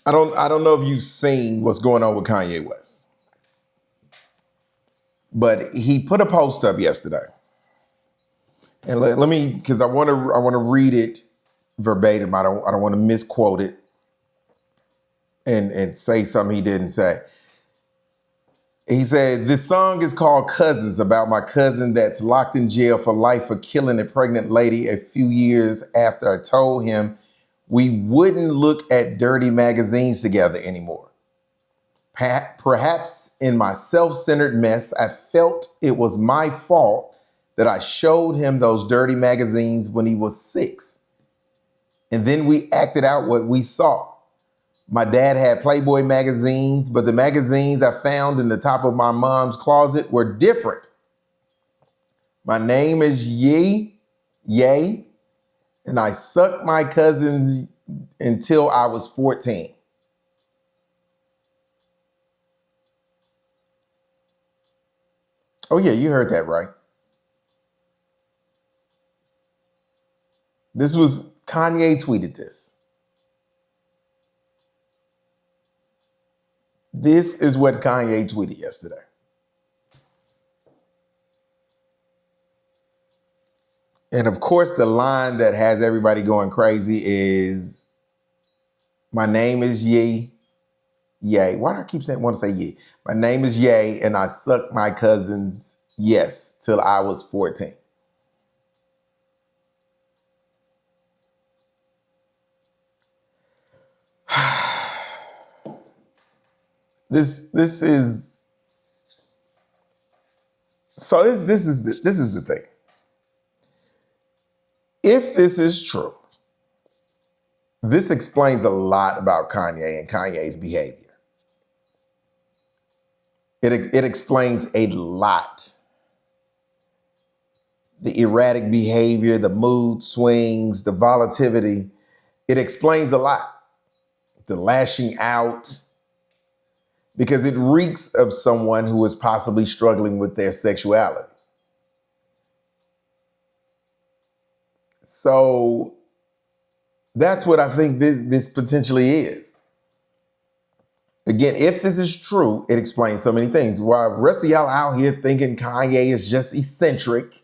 I don't know if you've seen what's going on with Kanye West, but he put a post up yesterday. And let me, because I want to read it verbatim. I don't want to misquote it and say something he didn't say. He said, "This song is called Cousins, about my cousin that's locked in jail for life for killing a pregnant lady a few years after I told him we wouldn't look at dirty magazines together anymore. Perhaps in my self-centered mess, I felt it was my fault that I showed him those dirty magazines when he was 6. And then we acted out what we saw. My dad had Playboy magazines, but the magazines I found in the top of my mom's closet were different. My name is Ye, and I sucked my cousins until I was 14. Oh yeah, you heard that right. This was Kanye tweeted this. This is what Kanye tweeted yesterday. And of course, the line that has everybody going crazy is, my name is Ye. Why do I keep saying want to say Ye? My name is Ye, and I sucked my cousins, yes, till I was 14. This is so this is the thing. If this is true, this explains a lot about Kanye and Kanye's behavior. It explains a lot. The erratic behavior, the mood swings, the volatility. It explains a lot. The lashing out, because it reeks of someone who is possibly struggling with their sexuality. So that's what I think this potentially is. Again, if this is true, it explains so many things. While the rest of y'all out here thinking Kanye is just eccentric,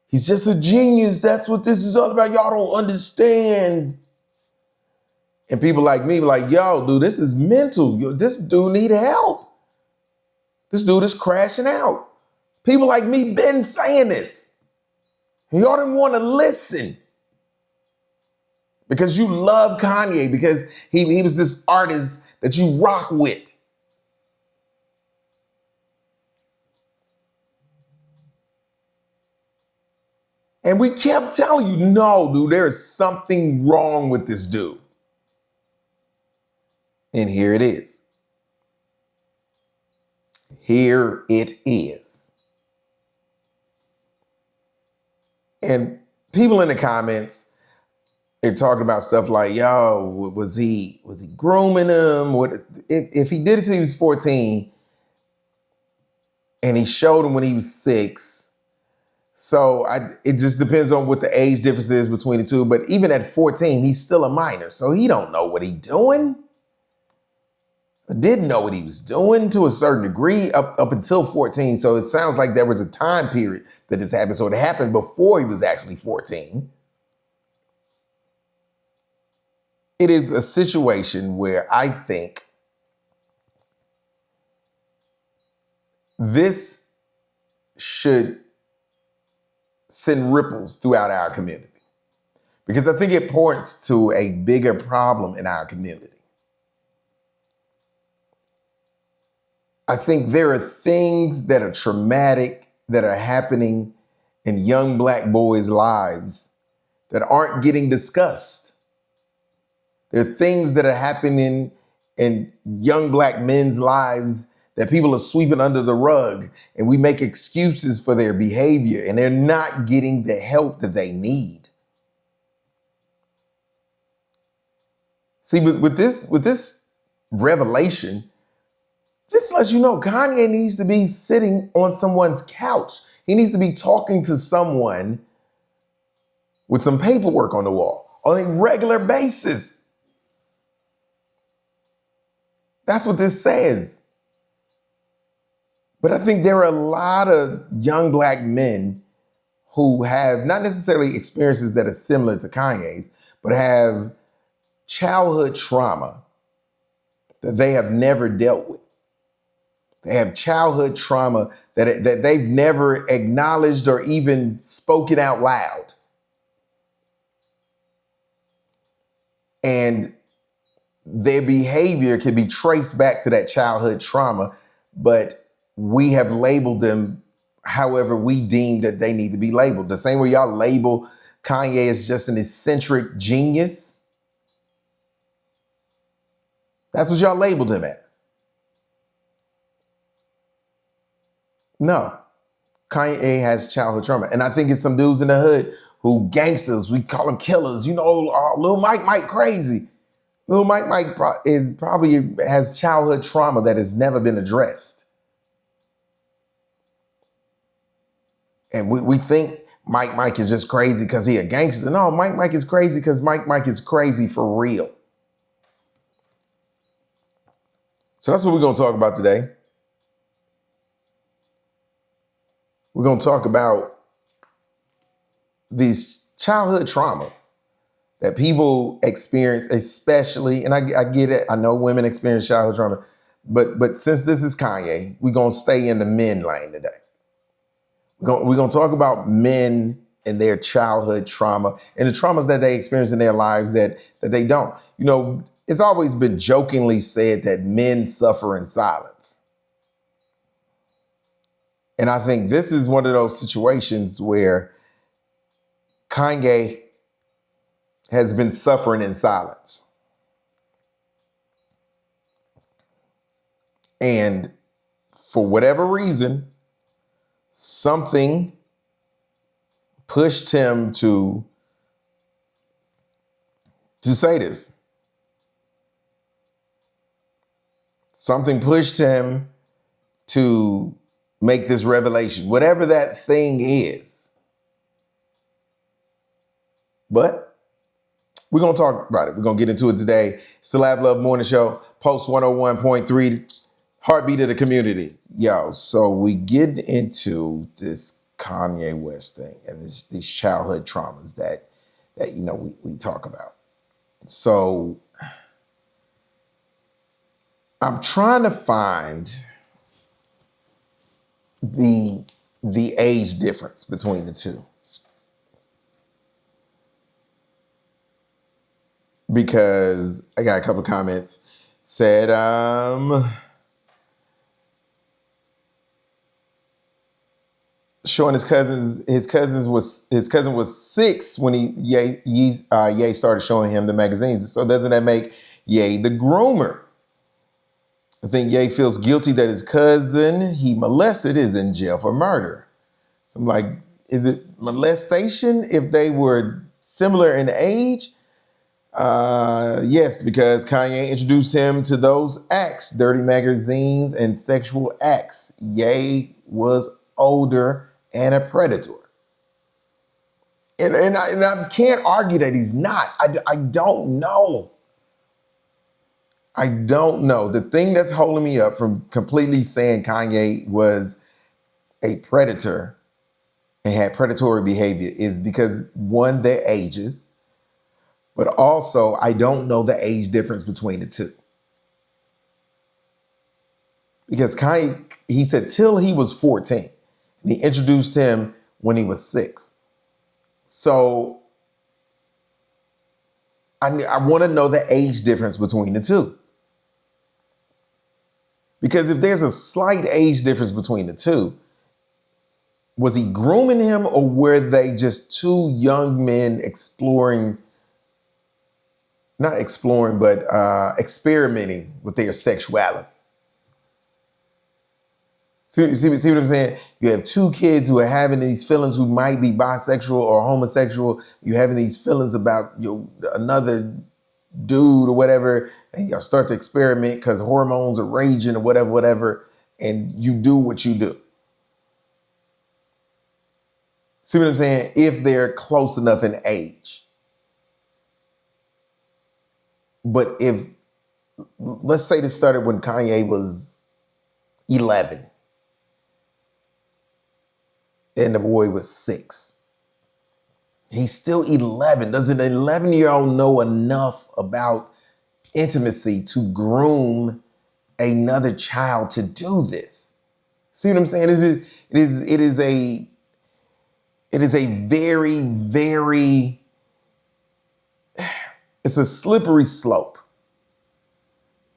he's just a genius, that's what this is all about, y'all don't understand. And people like me like, yo, dude, this is mental. Yo, this dude need help. This dude is crashing out. People like me been saying this. Y'all didn't want to listen. Because you love Kanye, because he was this artist that you rock with. And we kept telling you, no, dude, there is something wrong with this dude. And here it is. Here it is. And people in the comments, they're talking about stuff like, yo, was he grooming him? What if he did it till he was 14 and he showed him when he was 6? So it just depends on what the age difference is between the two. But even at 14, he's still a minor. So he don't know what he's doing. Didn't know what he was doing to a certain degree up until 14. So it sounds like there was a time period that this happened. So it happened before he was actually 14. It is a situation where I think this should send ripples throughout our community, because I think it points to a bigger problem in our community. I think there are things that are traumatic that are happening in young Black boys' lives that aren't getting discussed. There are things that are happening in young Black men's lives that people are sweeping under the rug, and we make excuses for their behavior, and they're not getting the help that they need. See, with this revelation, this lets you know Kanye needs to be sitting on someone's couch. He needs to be talking to someone with some paperwork on the wall on a regular basis. That's what this says. But I think there are a lot of young black men who have not necessarily experiences that are similar to Kanye's, but have childhood trauma that they have never dealt with. They have childhood trauma that they've never acknowledged or even spoken out loud. And their behavior can be traced back to that childhood trauma, but we have labeled them however we deem that they need to be labeled. The same way y'all label Kanye as just an eccentric genius. That's what y'all labeled him as. No, Kanye has childhood trauma. And I think it's some dudes in the hood who gangsters, we call them killers. You know, Lil Mike crazy. Lil Mike probably has childhood trauma that has never been addressed. And we think Mike is just crazy because he a gangster. No, Mike is crazy because Mike is crazy for real. So that's what we're going to talk about today. We're going to talk about these childhood traumas that people experience, especially, and I get it, I know women experience childhood trauma, but since this is Kanye, we're going to stay in the men lane today. We're going to talk about men and their childhood trauma and the traumas that they experience in their lives that they don't. You know, it's always been jokingly said that men suffer in silence. And I think this is one of those situations where Kanye has been suffering in silence. And for whatever reason, something pushed him to say this. Something pushed him to make this revelation, whatever that thing is. But we're going to talk about it. We're going to get into it today. Still Have Love Morning Show, Post 101.3, Heartbeat of the Community. Yo, so we get into this Kanye West thing and these childhood traumas that you know we talk about. So I'm trying to find the age difference between the two. Because I got a couple of comments said, showing his cousin was 6 when Ye started showing him the magazines. So doesn't that make Ye the groomer? I think Ye feels guilty that his cousin he molested is in jail for murder. So I'm like, is it molestation if they were similar in age? Yes, because Kanye introduced him to those acts, dirty magazines and sexual acts. Ye was older and a predator. And I can't argue that he's not. I don't know. I don't know. The thing that's holding me up from completely saying Kanye was a predator and had predatory behavior is because, one, their ages, but also I don't know the age difference between the two. Because Kanye, he said till he was 14. And he introduced him when he was 6. So I want to know the age difference between the two. Because if there's a slight age difference between the two, was he grooming him or were they just two young men experimenting with their sexuality? See what I'm saying? You have two kids who are having these feelings who might be bisexual or homosexual. You're having these feelings about another dude or whatever, and y'all start to experiment because hormones are raging or whatever, and you do what you do. See what I'm saying? If they're close enough in age. But if let's say this started when Kanye was 11 and the boy was 6. He's still 11. Does an 11-year-old know enough about intimacy to groom another child to do this? See what I'm saying? It is a very, very, it's a slippery slope.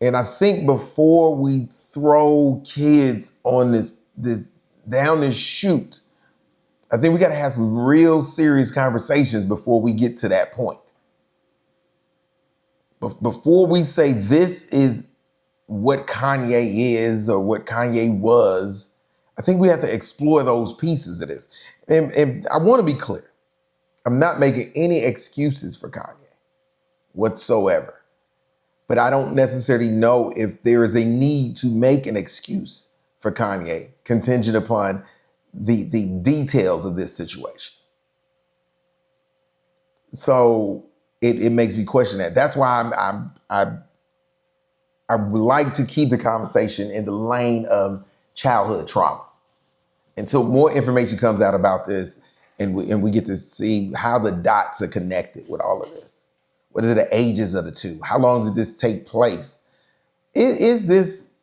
And I think before we throw kids on this down this chute, I think we got to have some real serious conversations before we get to that point. Before we say this is what Kanye is or what Kanye was, I think we have to explore those pieces of this. And I want to be clear. I'm not making any excuses for Kanye whatsoever. But I don't necessarily know if there is a need to make an excuse for Kanye contingent upon the details of this situation. So it makes me question that. That's why I would like to keep the conversation in the lane of childhood trauma until more information comes out about this and we get to see how the dots are connected with all of this. What are the ages of the two? How long did this take place? Is this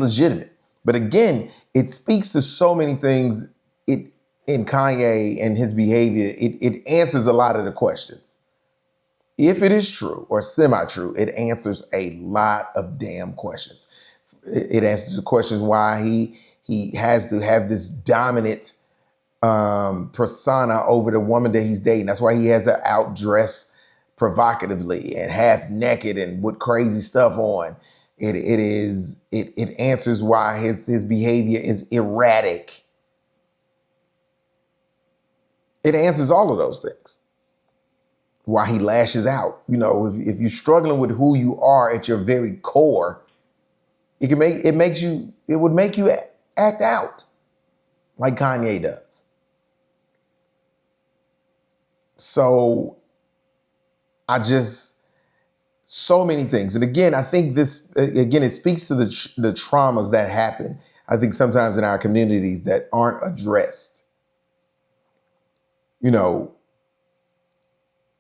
legitimate? But again, it speaks to so many things in Kanye and his behavior. It answers a lot of the questions. If it is true or semi-true, it answers a lot of damn questions. It answers the questions why he has to have this dominant persona over the woman that he's dating. That's why he has to outdress provocatively and half naked and with crazy stuff on. It answers why his behavior is erratic. It answers all of those things. Why he lashes out. You know, if you're struggling with who you are at your very core, it would make you act out like Kanye does. So so many things. And again, I think it speaks to the traumas that happen, I think sometimes in our communities that aren't addressed. You know,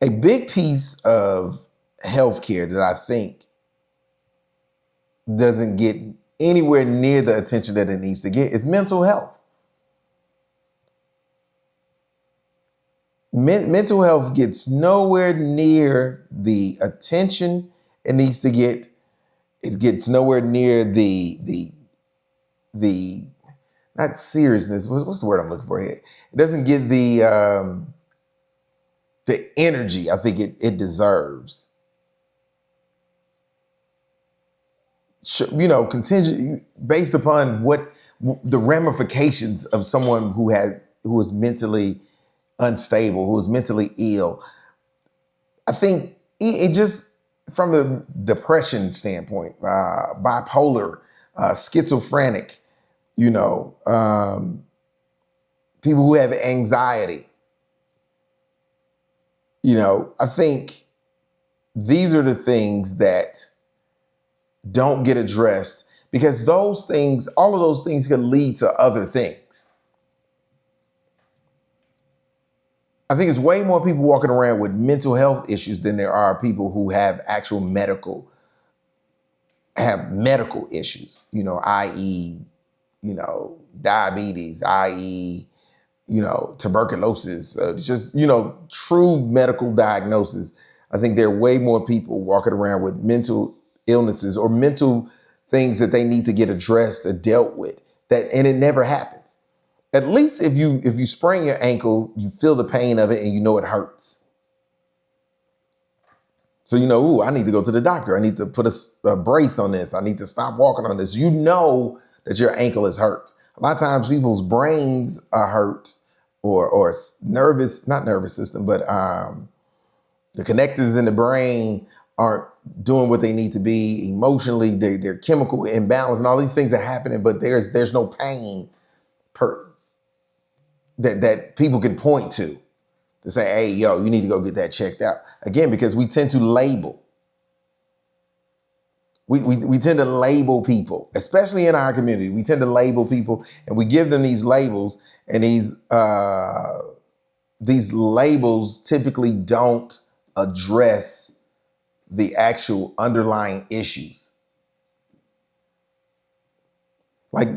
a big piece of healthcare that I think doesn't get anywhere near the attention that it needs to get is mental health. Mental health gets nowhere near the attention it needs to get. It gets nowhere near the not seriousness. What's the word I'm looking for here? It doesn't get the energy I think it deserves. You know, contingent based upon what the ramifications of someone who is mentally unstable, who is mentally ill. I think it just, from a depression standpoint, bipolar, schizophrenic, you know, people who have anxiety, you know, I think these are the things that don't get addressed because all of those things can lead to other things. I think it's way more people walking around with mental health issues than there are people who have actual medical issues, you know, i.e., you know, diabetes, i.e., you know, tuberculosis, just, you know, true medical diagnosis. I think there are way more people walking around with mental illnesses or mental things that they need to get addressed or dealt with, and it never happens. At least if you sprain your ankle, you feel the pain of it and you know it hurts. So you know, I need to go to the doctor. I need to put a brace on this. I need to stop walking on this. You know that your ankle is hurt. A lot of times people's brains are hurt or not nervous system, but the connectors in the brain aren't doing what they need to be emotionally. They're chemical imbalance and all these things are happening, but there's no pain that people can point to say, hey, yo, you need to go get that checked out. Again, because we tend to label. We tend to label people, especially in our community. We tend to label people, and we give them these labels, and these labels typically don't address the actual underlying issues. Like,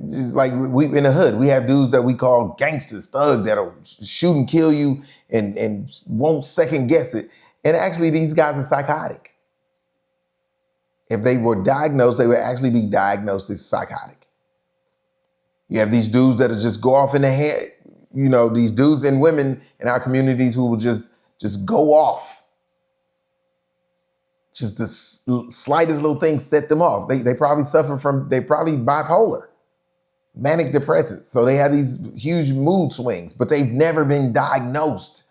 just like we in the hood, we have dudes that we call gangsters, thugs that'll shoot and kill you and won't second guess it. And actually, these guys are psychotic. If they were diagnosed, they would actually be diagnosed as psychotic. You have these dudes that'll just go off in the head. You know, these dudes and women in our communities who will just go off. Just the slightest little thing set them off. They probably they probably bipolar, manic depressive. So they have these huge mood swings, but they've never been diagnosed.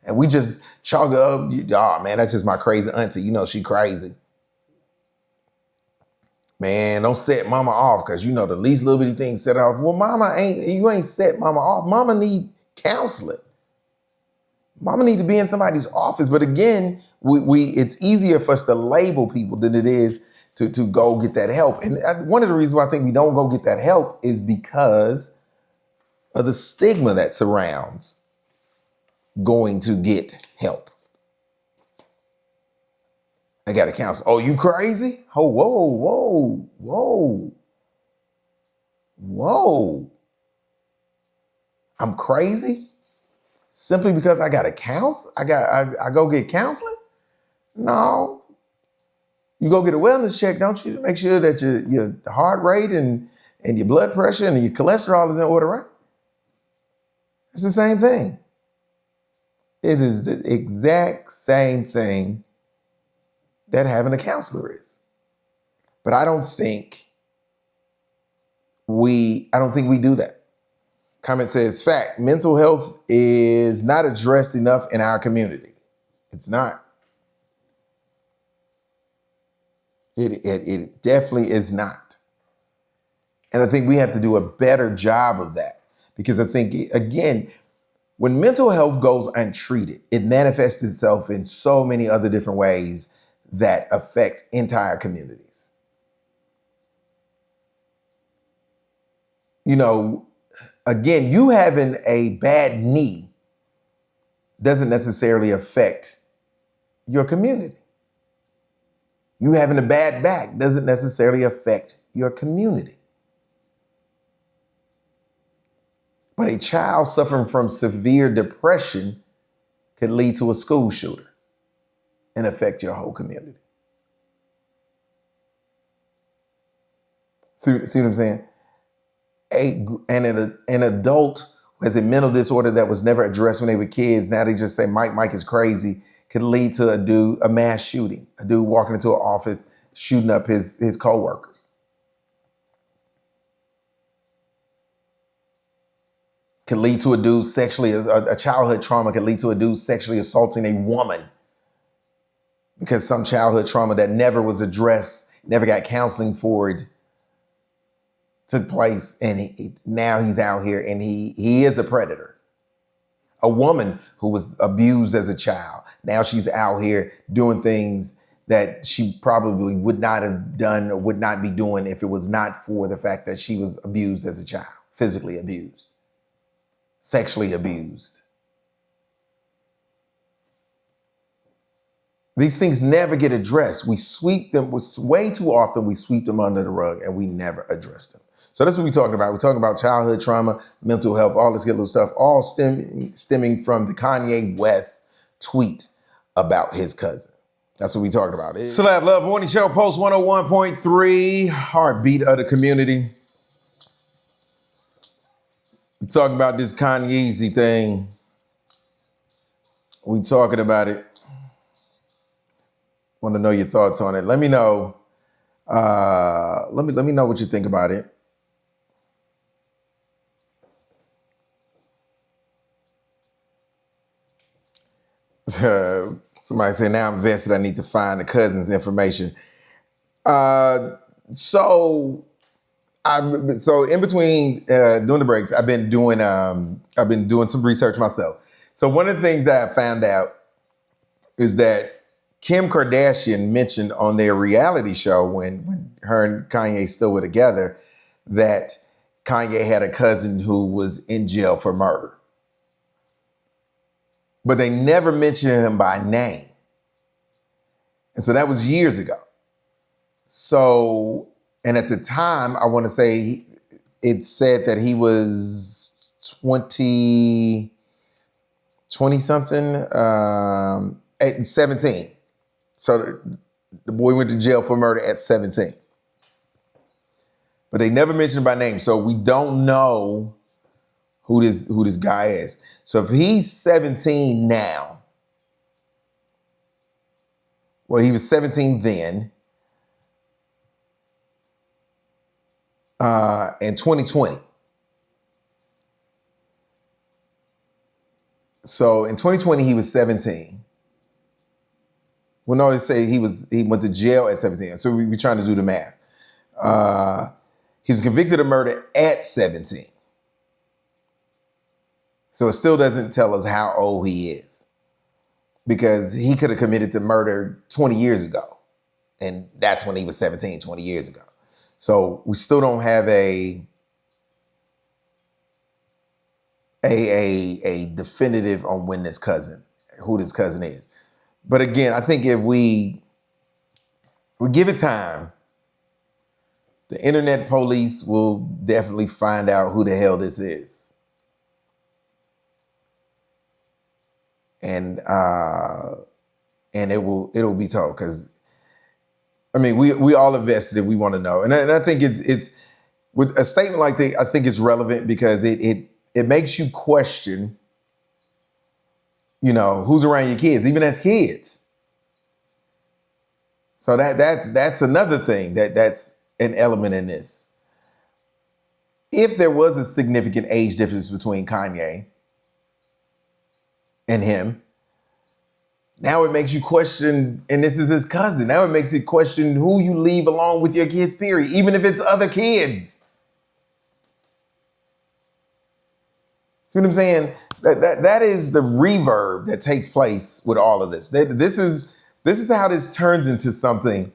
And we just chalk it up, oh man, that's just my crazy auntie. You know, she crazy. Man, don't set mama off, because you know the least little bitty thing set her off. Well, you ain't set mama off. Mama need counseling. Mama need to be in somebody's office. But again, it's easier for us to label people than it is to go get that help. And one of the reasons why I think we don't go get that help is because of the stigma that surrounds going to get help. I got a counselor. Oh, you crazy? Oh, whoa. I'm crazy? Simply because I got a counselor? I go get counseling? No. You go get a wellness check, don't you? Make sure that your heart rate and your blood pressure and your cholesterol is in order, right? It's the same thing. It is the exact same thing that having a counselor is. But I don't think we do that. Comment says, fact, mental health is not addressed enough in our community. It's not. It definitely is not. And I think we have to do a better job of that. Because I think, again, when mental health goes untreated, it manifests itself in so many other different ways that affect entire communities. You know, again, you having a bad knee doesn't necessarily affect your community. You having a bad back doesn't necessarily affect your community. But a child suffering from severe depression could lead to a school shooter and affect your whole community. See what I'm saying? An adult who has a mental disorder that was never addressed when they were kids, now they just say Mike is crazy, could lead to a mass shooting. A dude walking into an office, shooting up his coworkers. Could lead to a dude a childhood trauma could lead to a dude sexually assaulting a woman because some childhood trauma that never was addressed, never got counseling for it, took place, and now he's out here and he is a predator. A woman who was abused as a child, now she's out here doing things that she probably would not have done or would not be doing if it was not for the fact that she was abused as a child, physically abused, sexually abused. These things never get addressed. We sweep them, way too often we sweep them under the rug and we never address them. So that's what we're talking about. We're talking about childhood trauma, mental health, all this good little stuff, all stemming from the Kanye West tweet about his cousin. That's what we're talking about. Celeb Love Morning Show, Post 101.3, heartbeat of the community. We're talking about this Kanye thing. We talking about it. Want to know your thoughts on it. Let me know. Let me know what you think about it. Somebody said, now I'm vested, I need to find the cousin's information. So in between doing the breaks, I've been doing some research myself. So one of the things that I found out is that Kim Kardashian mentioned on their reality show when her and Kanye still were together that Kanye had a cousin who was in jail for murder. But they never mentioned him by name. And so that was years ago. So, and at the time, I want to say it said that he was 20 something, at 17. So the boy went to jail for murder at 17. But they never mentioned him by name. So we don't know who this guy is. So if he's 17 now, well, he was 17 then, in 2020. So in 2020, he was 17. Well, no, they say he went to jail at 17. So we're trying to do the math. He was convicted of murder at 17. So it still doesn't tell us how old he is, because he could have committed the murder 20 years ago. And that's when he was 17, 20 years ago. So we still don't have a definitive on who this cousin is. But again, I think if we give it time, the internet police will definitely find out who the hell this is. And it'll be told, because I mean, we all invested it. We want to know. And I think it's with a statement like that, I think it's relevant because it makes you question, who's around your kids, even as kids. So that's another thing that's an element in this. If there was a significant age difference between Kanye and him, now it makes you question, and this is his cousin, now it makes you question who you leave along with your kids, period, even if it's other kids. See what I'm saying? That is the reverb that takes place with all of this. This is how this turns into something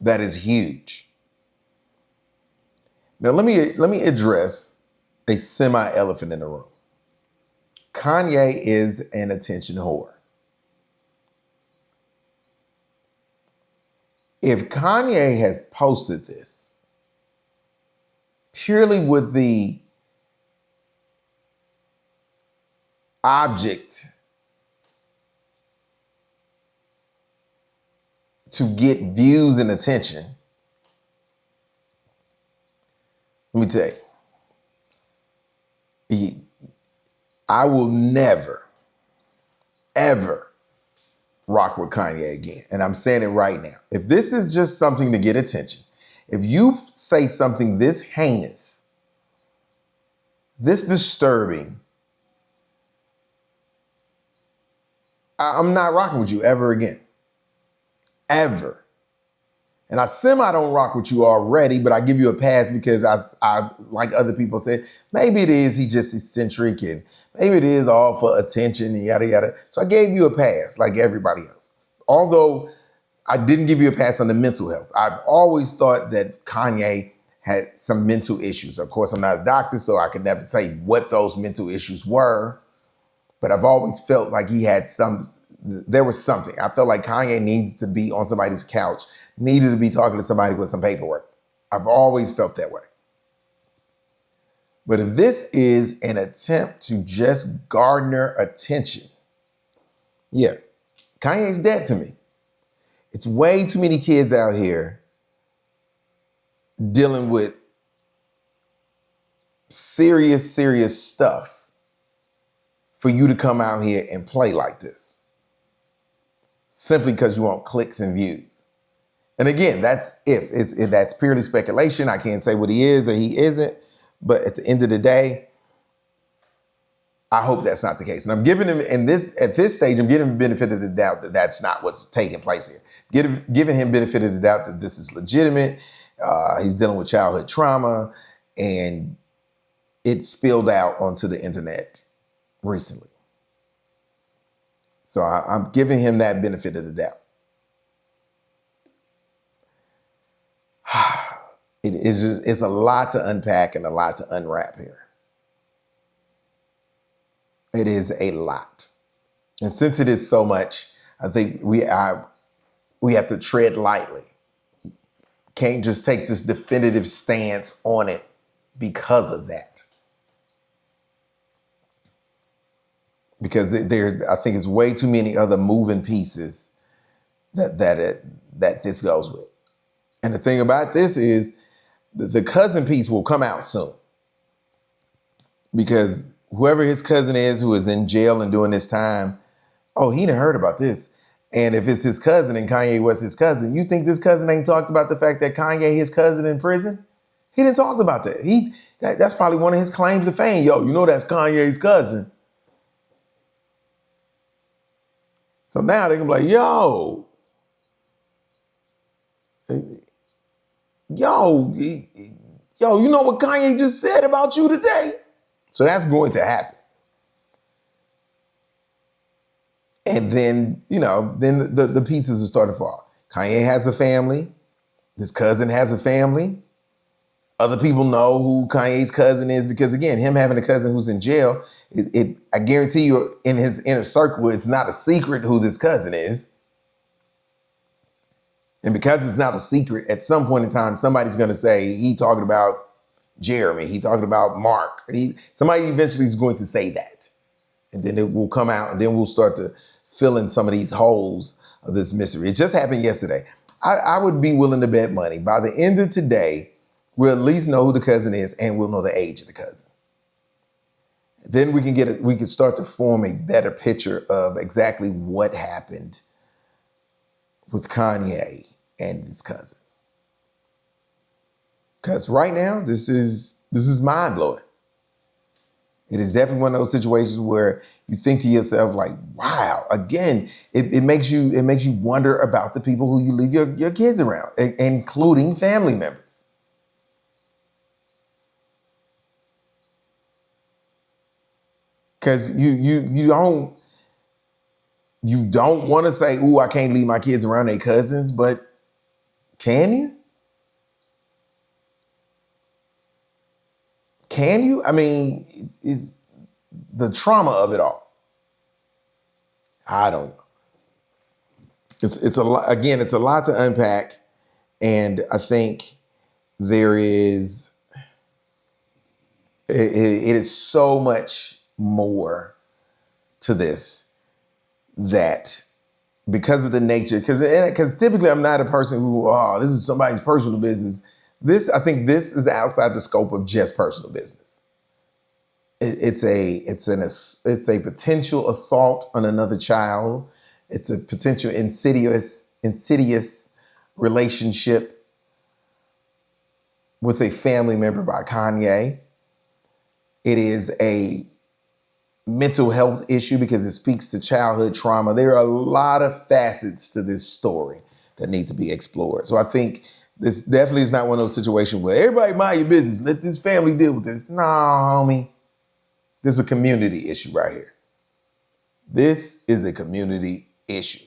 that is huge. Now let me address a semi-elephant in the room. Kanye is an attention whore. If Kanye has posted this purely with the object to get views and attention, let me tell you, I will never, ever rock with Kanye again. And I'm saying it right now. If this is just something to get attention, if you say something this heinous, this disturbing, I'm not rocking with you ever again. Ever. And I don't rock with you already, but I give you a pass because I like other people said, maybe it is he just eccentric and maybe it is all for attention and yada, yada. So I gave you a pass like everybody else. Although I didn't give you a pass on the mental health. I've always thought that Kanye had some mental issues. Of course, I'm not a doctor, so I could never say what those mental issues were. But I've always felt like there was something. I felt like Kanye needs to be on somebody's couch, needed to be talking to somebody with some paperwork. I've always felt that way. But if this is an attempt to just garner attention, yeah, Kanye's dead to me. It's way too many kids out here dealing with serious, serious stuff for you to come out here and play like this simply because you want clicks and views. And again, that's that's purely speculation. I can't say what he is or he isn't. But at the end of the day, I hope that's not the case. And I'm giving him at this stage, I'm giving him benefit of the doubt that that's not what's taking place here. Giving him benefit of the doubt that this is legitimate. He's dealing with childhood trauma, and it spilled out onto the internet recently. So I'm giving him that benefit of the doubt. It's a lot to unpack and a lot to unwrap here. It is a lot. And since it is so much, I think we have to tread lightly. Can't just take this definitive stance on it because of that. Because I think it's way too many other moving pieces that this goes with. And the thing about this is the cousin piece will come out soon. Because whoever his cousin is who is in jail and doing this time, oh, he done heard about this. And if it's his cousin and Kanye West his cousin, you think this cousin ain't talked about the fact that Kanye his cousin in prison? He didn't talk about that. That's probably one of his claims to fame. Yo, you know that's Kanye's cousin. So now they can be like, yo, you know what Kanye just said about you today? So that's going to happen. And then, then the pieces are starting to fall. Kanye has a family. His cousin has a family. Other people know who Kanye's cousin is because, again, him having a cousin who's in jail, I guarantee you in his inner circle, it's not a secret who this cousin is. And because it's not a secret, at some point in time, somebody's going to say, he talking about Jeremy, he talking about Mark. Somebody eventually is going to say that. And then it will come out and then we'll start to fill in some of these holes of this mystery. It just happened yesterday. I would be willing to bet money. By the end of today, we'll at least know who the cousin is and we'll know the age of the cousin. Then we can start to form a better picture of exactly what happened with Kanye and his cousin. Because right now, this is mind-blowing. It is definitely one of those situations where you think to yourself, like, wow, again, it makes you wonder about the people who you leave your kids around, including family members. Because you don't want to say, ooh, I can't leave my kids around their cousins, but can you? Can you? I mean, it's the trauma of it all. I don't know. It's a lot. Again, it's a lot to unpack, and I think there is. It is so much more to this that because of the nature, because typically I'm not a person who, this is somebody's personal business. I think this is outside the scope of just personal business. It's a potential assault on another child. It's a potential insidious relationship with a family member by Kanye. It is a mental health issue because it speaks to childhood trauma. There are a lot of facets to this story that need to be explored. So I think this definitely is not one of those situations where everybody mind your business. Let this family deal with this. No, homie. This is a community issue right here. This is a community issue.